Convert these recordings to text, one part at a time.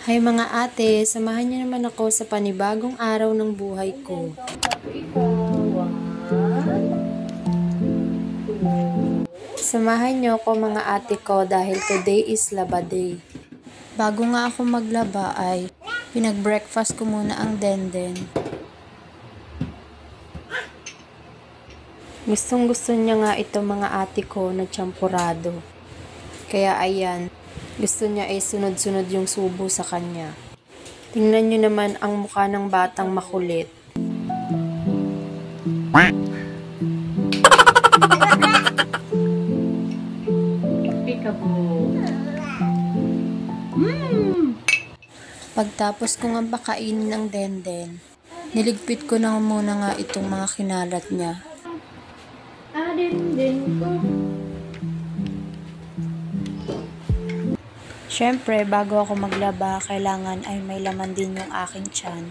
Hi mga ate, samahan niyo naman ako sa panibagong araw ng buhay ko. Samahan niyo ako mga ate ko dahil today is Laba Day. Bago nga ako maglaba ay pinag-breakfast ko muna ang denden. Gustong gusto niya nga ito mga ate ko na champurado. Kaya ayan, gusto niya ay sunod-sunod yung subo sa kanya. Tingnan niyo naman ang mukha ng batang makulit. Pagtapos ko nga pakainin ng denden, niligpit ko na muna nga itong mga kinalat niya. Denden ko. Siyempre, bago ako maglaba, kailangan ay may laman din yung aking tiyan.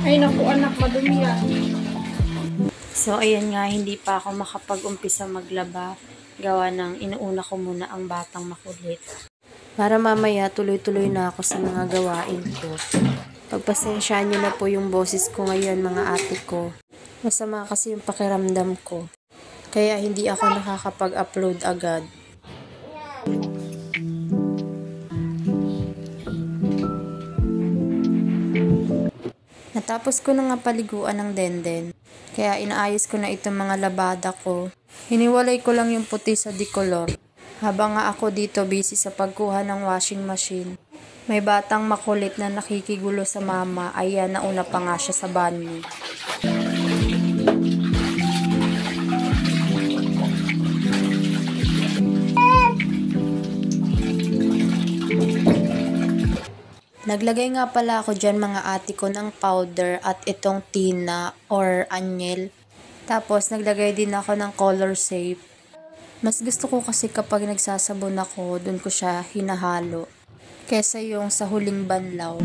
Ay naku anak, madumi yan. So, ayan nga, hindi pa ako makapag-umpisa maglaba. Gawa ng inuuna ko muna ang batang makulit. Para mamaya, tuloy-tuloy na ako sa mga gawain ko. Pagpasensyaan niyo na po yung boses ko ngayon mga ate ko. Masama kasi yung pakiramdam ko. Kaya hindi ako nakakapag-upload agad. Natapos ko na nga paliguan ng denden. Kaya inaayos ko na itong mga labada ko. Hiniwalay ko lang yung puti sa decolor. Habang nga ako dito busy sa pagkuha ng washing machine. May batang makulit na nakikigulo sa mama, ayan nauna pa nga siya sa banyo. Naglagay nga pala ako dyan mga ate ko ng powder at itong tina or anyel. Tapos naglagay din ako ng color safe. Mas gusto ko kasi kapag nagsasabon ako, dun ko siya hinahalo. Kesa yung sa huling banlaw.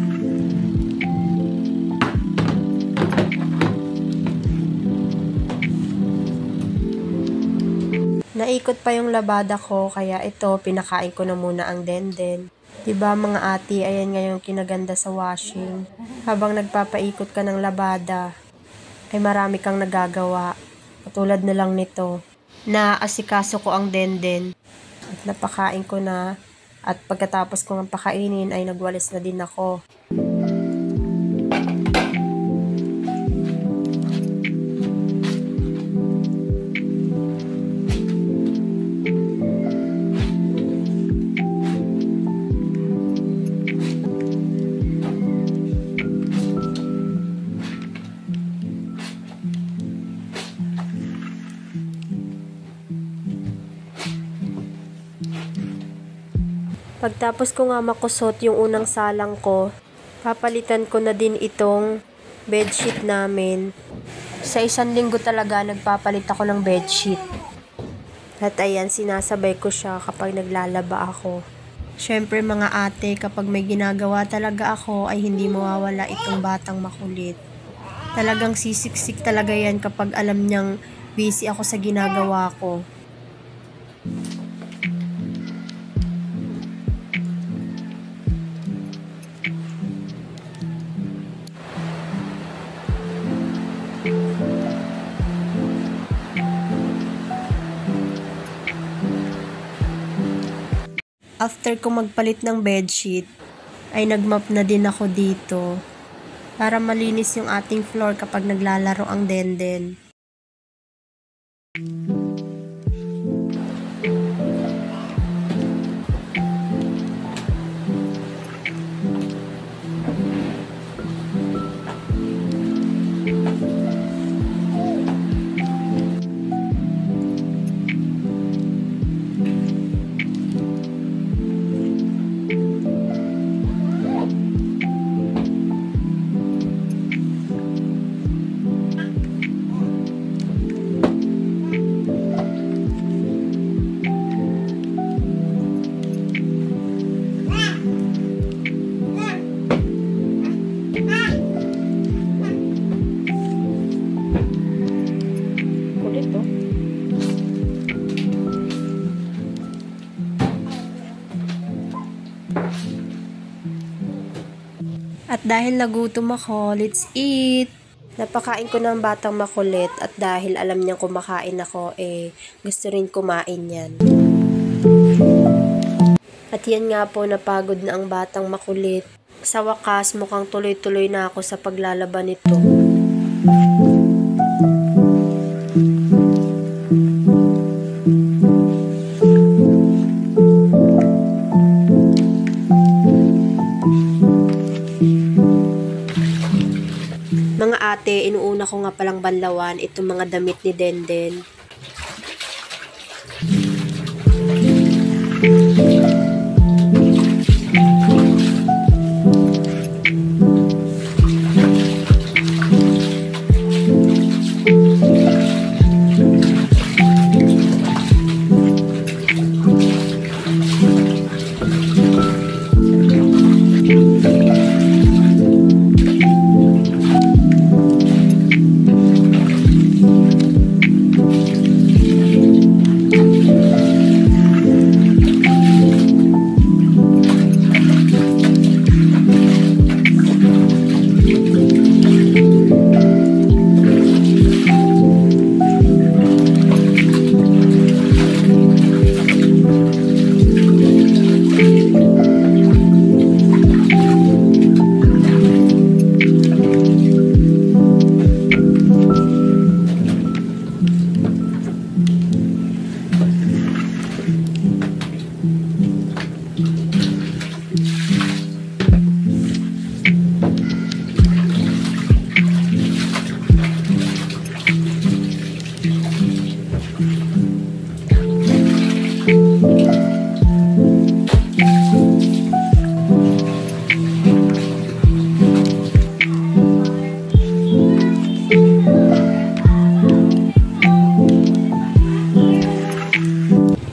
Naikot pa yung labada ko, kaya ito, pinakain ko na muna ang denden. Diba mga ate, ayan nga yung kinaganda sa washing. Habang nagpapaikot ka ng labada, ay marami kang nagagawa. Katulad na lang nito, na asikaso ko ang denden. At napakain ko na. At pagkatapos ko ng pakainin ay nagwalis na din ako. Pagtapos ko nga makusot yung unang salang ko, papalitan ko na din itong bedsheet namin. Sa 1 linggo talaga nagpapalit ako ng bedsheet. At ayan, sinasabay ko siya kapag naglalaba ako. Siyempre mga ate, kapag may ginagawa talaga ako ay hindi mawawala itong batang makulit. Talagang sisiksik talaga yan kapag alam niyang busy ako sa ginagawa ko. After ko magpalit ng bedsheet, ay nagmop na din ako dito para malinis yung ating floor kapag naglalaro ang denden. At dahil nagutom ako, let's eat! Napakain ko ng batang makulit at dahil alam niyang kumakain ako, gusto rin kumain yan. At yan nga po, napagod na ang batang makulit. Sa wakas, mukhang tuloy-tuloy na ako sa paglalaban nito. Mga ate, inuuna ko nga palang banlawan itong mga damit ni Denden.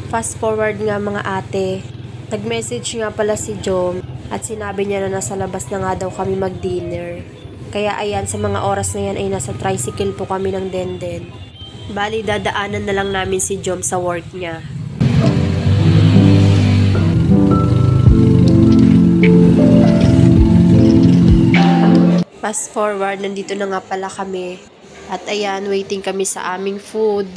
Fast forward nga mga ate, nag-message nga pala si Jom at sinabi niya na nasa labas na nga daw kami mag-dinner. Kaya ayan, sa mga oras na yan ay nasa tricycle po kami ng Denden. Bali, dadaanan na lang namin si Jom sa work niya. Fast forward, nandito na nga pala kami. At ayan, waiting kami sa aming food.